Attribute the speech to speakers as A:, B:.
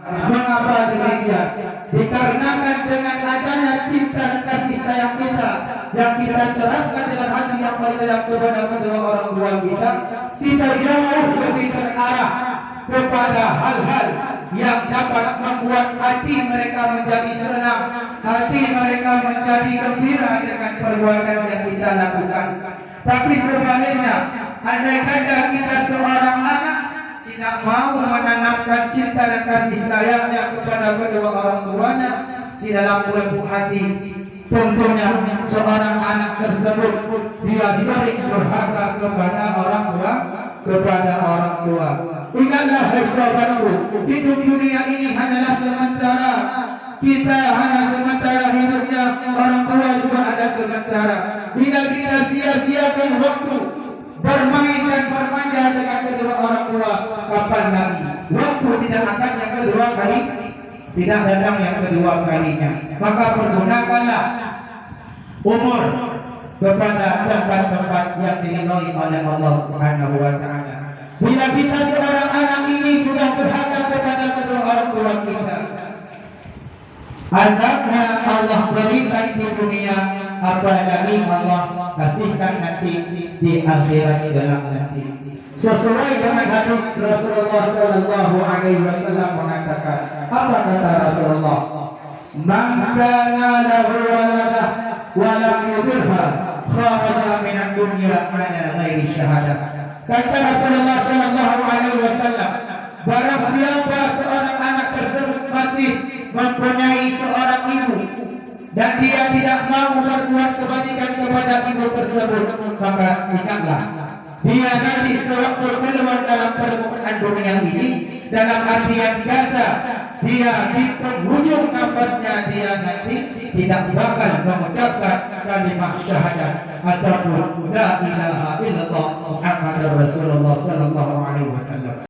A: Mengapa demikian? Dikarenakan dengan adanya cinta dan kasih sayang kita yang kita terapkan dalam hati yang paling dalam kepada kedua orang tua kita, kita jauh lebih terarah kepada hal-hal yang dapat membuat hati mereka menjadi senang, hati mereka menjadi gembira dengan perbuatan yang kita lakukan. Tapi sebaliknya, andai kata kita seorang anak tidak mau menanamkan cinta dan kasih sayangnya kepada kedua orang tuanya di dalam lubuk hati, tentunya seorang anak tersebut dia sering durhaka kepada orang tua. Ingatlah saudaraku, hidup dunia ini hanyalah sementara. Kita hanya sementara hidupnya, orang tua juga ada sementara. Bila kita sia-siakan waktu bermain dan bermanja dengan kedua orang tua, kapan lagi waktu tidak akan yang kedua kali, tidak datang yang kedua kalinya. Maka pergunakanlah umur kepada tempat-tempat yang diridhoi oleh Allah Subhanahu wa taala. Bila kita seorang anak ini sudah durhaka kepada kedua orang tua kita, hendaknya Allah berikan di dunia, apalagi Allah kasihkan nanti di akhirat kelak nanti. Sesuai dengan hadis Rasulullah sallallahu alaihi wasallam mengatakan, apa kata Rasulullah? Man kana lahu waladah wa lam yudhha kharaja min ad-dunya ala ghairi syahadah. Kata Rasulullah sallallahu alaihi wasallam, barang siapa seorang anak tersebut masih mempunyai seorang ibu dan dia tidak mau berbuat kebajikan kepada ibu tersebut, maka ingatlah, dia nanti sewaktu keluar dalam permukaan dunia ini, dalam artian kata dia di penghujung nafasnya dia nanti tidak bakal mengucapkan kalimat syahadat ataupun la ilaha illallah Muhammadur Rasulullah sallallahu alaihi wasallam.